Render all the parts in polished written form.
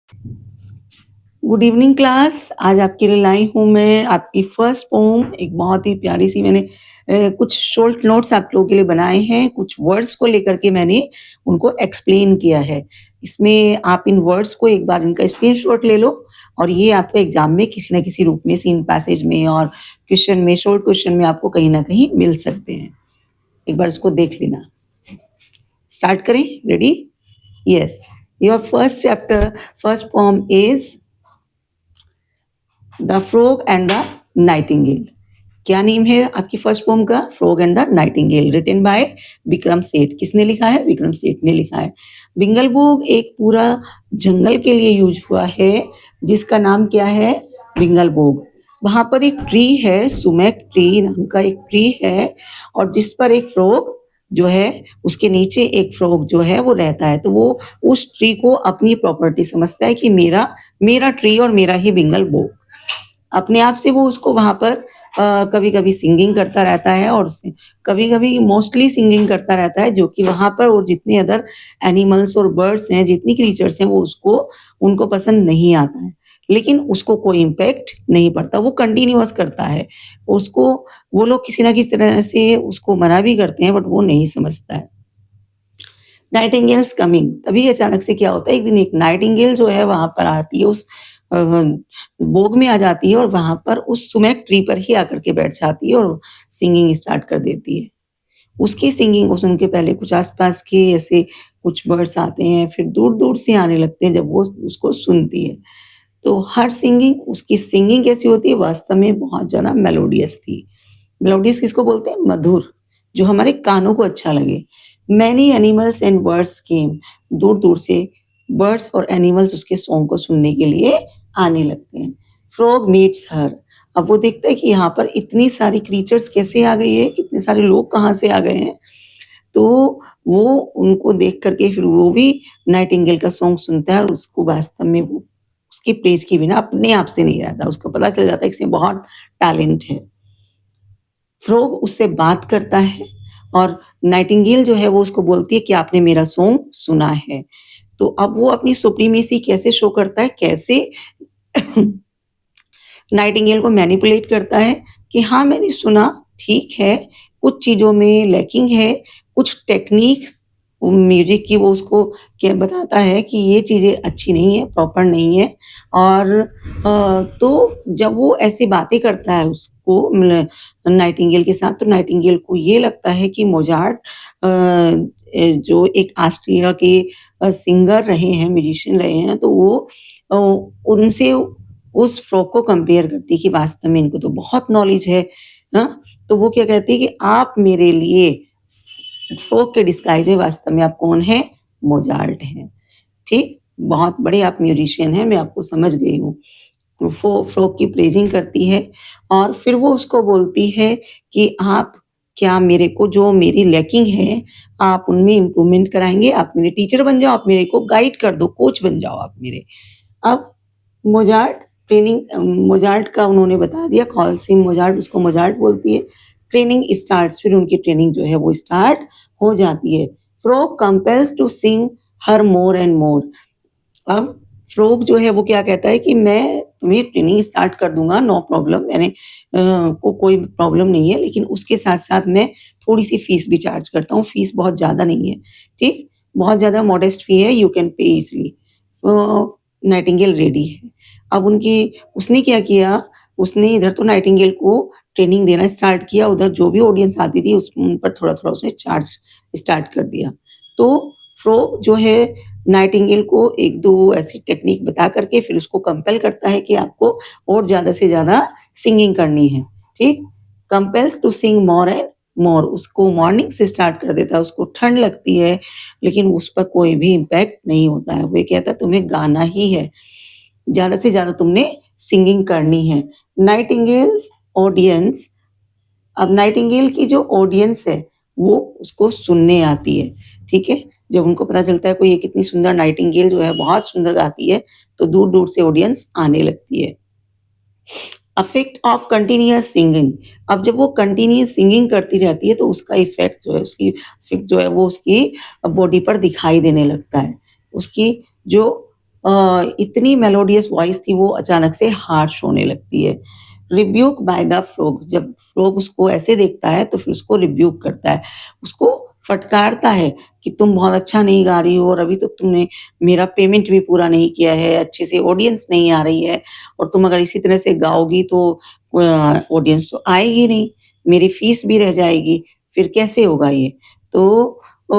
Good evening class. आज आपके लिए लाई हूँ मैं आपकी फर्स्ट पोम। एक बहुत ही प्यारी सी मैंने कुछ शॉर्ट नोट्स आप लोगों के लिए बनाए हैं। कुछ वर्ड्स को लेकर के मैंने उनको एक्सप्लेन किया है। इसमें आप इन वर्ड्स को एक बार इनका स्क्रीनशॉट ले लो और ये आपको एग्जाम में किसी न किसी रूप में सीन पैसेज में और क्वेश्चन में, शॉर्ट क्वेश्चन में आपको कहीं ना कहीं मिल सकते हैं। एक बार इसको देख लेना। स्टार्ट करें? Ready? Yes. Your first chapter, first poem is the frog and the nightingale. क्या नेम है आपकी फर्स्ट पोम का? Frog and the nightingale, written by Vikram Seth. किसने लिखा है? विक्रम सेठ ने लिखा है। बिंगल बुक एक पूरा जंगल के लिए यूज हुआ है जिसका नाम क्या है? बिंगल बुक। वहां पर एक ट्री है, सुमेक ट्री नाम का एक ट्री है, और जिस पर एक फ्रॉग जो है, उसके नीचे एक फ्रॉग जो है वो रहता है। तो वो उस ट्री को अपनी प्रॉपर्टी समझता है कि मेरा मेरा ट्री और मेरा ही बिंगल बुक। अपने आप से वो उसको वहां पर कभी कभी सिंगिंग करता रहता है और कभी कभी मोस्टली सिंगिंग करता रहता है, जो कि वहां पर और जितने अदर एनिमल्स और बर्ड्स हैं, जितनी क्रीचर्स हैं, वो उसको उनको पसंद नहीं आता है। लेकिन उसको कोई इम्पैक्ट नहीं पड़ता, वो कंटिन्यूअस करता है उसको। वो लोग किसी ना किसी तरह से उसको मना भी करते हैं बट वो नहीं समझता है। नाइटिंगेल्स कमिंग, तभी अचानक से क्या होता है, एक दिन एक नाइटिंगेल जो है वहां पर आती है, उस बोग में आ जाती है और वहां पर उस सुमेक ट्री पर ही आकर के बैठ जाती है और सिंगिंग स्टार्ट कर देती है। उसकी सिंगिंग को सुन के पहले कुछ आसपास के ऐसे कुछ बर्ड्स आते हैं, फिर दूर दूर से आने लगते हैं जब वो उसको सुनती है। तो हर सिंगिंग, उसकी सिंगिंग कैसी होती है? वास्तव में बहुत ज्यादा मेलोडियस थी। मेलोडियस किसको बोलते हैं? मधुर, जो हमारे कानों को अच्छा लगे। मैनी एनिमल्स एंड बर्ड्स केम, दूर दूर से बर्ड्स और एनिमल्स उसके सॉन्ग को सुनने के लिए आने लगते हैं। फ्रॉग मीट्स हर, अब वो देखता है कि यहाँ पर इतनी सारी क्रीचर्स कैसे आ गई है, कितने सारे लोग कहाँ से आ गए हैं। तो वो उनको देख करके फिर वो भी नाइटिंगेल का सॉन्ग सुनता है और उसको वास्तव में वो उसकी प्रेज के बिना अपने आप से नहीं रहता, उसको पता चल जाता है कि इसमें बहुत टैलेंट है। फ्रॉग उससे बात करता है और नाइटिंगेल जो है वो उसको बोलती है कि आपने मेरा सॉन्ग सुना है। तो अब वो अपनी सुप्रीमेसी कैसे शो करता है, कैसे नाइटिंगेल को मैनिपुलेट करता है कि हाँ मैंने सुना, ठीक है, कुछ चीज़ों में लैकिंग है, कुछ टेक्निक्स म्यूजिक की वो उसको क्या बताता है कि ये चीज़ें अच्छी नहीं है, प्रॉपर नहीं है। और तो जब वो ऐसी बातें करता है उसको नाइटिंगेल के साथ, तो नाइटिंगेल को ये लगता है कि मोजार्ट जो एक ऑस्ट्रिया के सिंगर रहे हैं, म्यूजिशियन रहे हैं, तो वो अ, उनसे उस फ्रॉक को कंपेयर करती है कि वास्तव में इनको तो बहुत नॉलेज है। हाँ? तो वो क्या कहती है कि आप मेरे लिए फ्रॉक के डिस्गाइज़ में वास्तव में आप कौन हैं? मोजार्ट हैं। ठीक? बहुत बड़े आप म्यूजिशियन हैं, मैं आपको समझ गई हूँ। फ्रॉक की प्रेज़िंग करती है और फिर वो उसको बोलती है कि आप क्या मेरे को जो मेरी लैकिंग है, आप उनमें इम्प्रूवमेंट कराएँगे? आप मेरे टीचर बन जाओ, आप मेरे को गाइड कर दो, कोच बन जाओ आप मेरे। अब मोज़ार्ट मोज़ार्ट का उन्होंने बता दिया, कॉल्स हिम मोज़ार्ट, उसको मोज़ार्ट बोलती है। ट्रेनिंग स्टार्ट्स, फिर उनकी ट्रेनिंग जो है वो स्टार्ट हो जाती है। Frog compels to sing her more and more. अब फ्रॉग जो है वो क्या कहता है कि मैं तुम्हें ट्रेनिंग स्टार्ट कर दूँगा, नो प्रॉब्लम, मैंने को कोई प्रॉब्लम नहीं है, लेकिन उसके साथ-साथ मैं थोड़ी-सी फीस भी चार्ज करता हूँ, फीस बहुत ज़्यादा नहीं है, ठीक? बहुत ज़्यादा मॉडेस्ट फी है, you can pay easily. Nightingale ready है। अब उनकी उसने क्या किया, उसने इधर तो नाइटिंगेल को ट्रेनिंग देना स्टार्ट किया, उधर जो भी ऑडियंस आती थी उस उन पर थोड़ा-थोड़ा उसने चार्ज स्टार्ट कर दिया। तो फ्रॉग जो है नाइटिंगेल को 1-2 ऐसी टेक्निक बता कर के फिर उसको कंपेल करता है कि आपको और ज़्यादा से ज़्यादा सिंगिंग करनी है, ठीक? Compels to sing more and more, उसको मॉर्निंग से स्टार्ट कर देता है, उसको ठंड लगती है, लेकिन उस पर कोई भी इम्पैक्ट नहीं होता है। वो ये कहता है तुम्हें गाना ही है, ज़्यादा से ज़्यादा तुमने सिंगिंग करनी है। नाइटिंगेल्स ऑडियंस, अब नाइटिंगेल की जो ऑडियंस है, वो उसको सुनने आती है, ठीक है? जब उनको पता चलता है कोई ये कितनी सुंदर नाइटिंगेल जो है बहुत सुंदर गाती है, तो दूर-दूर से ऑडियंस आने लगती है। इफेक्ट ऑफ कंटीन्यूअस सिंगिंग, अब जब वो कंटीन्यूअस सिंगिंग करती रहती है तो उसका इफेक्ट जो है, उसकी इफेक्ट जो है वो उसकी बॉडी पर दिखाई देने लगता है। उसकी जो इतनी मेलोडियस वॉइस थी वो अचानक से हार्श होने लगती है। रिब्यूक बाय द फ्रॉग, जब फ्रॉग उसको ऐसे देखता है तो फिर उसको रिब्यूक करता है, उसको फटकारता है कि तुम बहुत अच्छा नहीं गा रही हो और अभी तक तुमने मेरा पेमेंट भी पूरा नहीं किया है, अच्छे से ऑडियंस नहीं आ रही है और तुम अगर इसी तरह से गाओगी तो ऑडियंस तो आएगी नहीं, मेरी फीस भी रह जाएगी, फिर कैसे होगा ये? तो अ,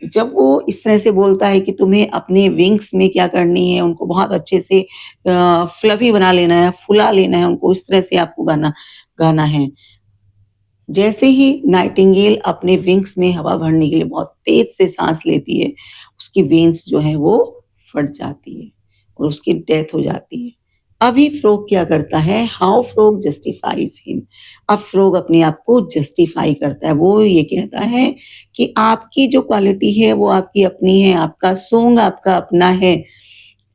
जब वो इस तरह से बोलता है कि तुम्हें अपने विंग्स में क्या करनी है, उनको बहुत अच्छे से फ्लफ़ी बना लेना है, फुला लेना है उनको, इस तरह से आपको गाना गाना है। जैसे ही नाइटिंगेल अपने विंग्स में हवा भरने के लिए बहुत तेज़ से साँस लेती है, उसकी वेन्स जो हैं वो फट जाती है और उसकी डेथ हो जाती है। अभी फ्रॉग क्या करता है, हाउ फ्रॉग जस्टिफाइज़ हिम। अब फ्रॉग अपने आप को जस्टिफाई करता है, वो ये कहता है कि आपकी जो क्वालिटी है वो आपकी अपनी है, आपका सॉन्ग आपका अपना है।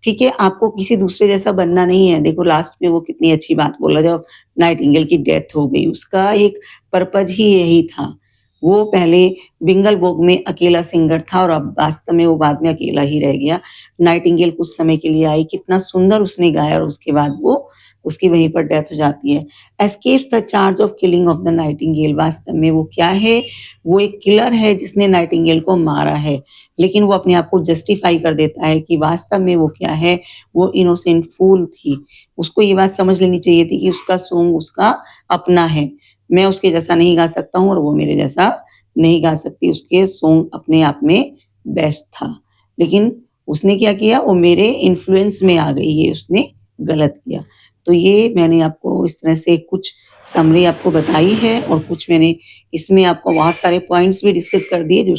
ठीक है, आपको किसी दूसरे जैसा बनना नहीं है। देखो लास्ट में वो कितनी अच्छी बात बोला जब नाइटिंगेल की डेथ हो गई, उसका एक पर्पज़ ही यही था। वो पहले बिंगलबोक में अकेला सिंगर था और अब वास्तव में वो बाद में अकेला ही रह गया। नाइटिंगेल कुछ समय के लिए आई, कितना सुंदर उसने गाया और उसके बाद वो उसकी वहीं पर डेथ हो जाती है। Escapes the charge of killing of the Nightingale, वास्तव में वो क्या है? वो एक किलर है जिसने नाइटिंगेल को मारा है। लेकिन वो अपने आप को जस्टिफाई कर देता है कि वास्तव में वो क्या है, वो इनोसेंट फूल थी। उसको ये बात समझ लेनी चाहिए थी कि उसका सॉन्ग उसका अपना है। मैं उसके जैसा नहीं गा सकता हूँ और वो मेरे जैसा नहीं गा सकती। उसके सॉन्ग अपने आप में बेस्ट था। लेकिन उसने क्या किया, वो मेरे इन्फ्लुएंस में आ गई, ये उसने गलत किया। तो ये मैंने आपको इस तरह से कुछ समरी आपको बताई है और कुछ मैंने इसमें आपको बहुत सारे पॉइंट्स भी डिस्कस कर दिए जो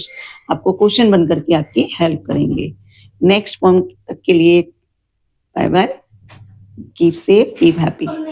आपको क्वेश्चन बन करके आपकी हेल्प करेंगे। नेक्स्ट पॉइंट तक के लिए bye bye, keep safe, keep happy.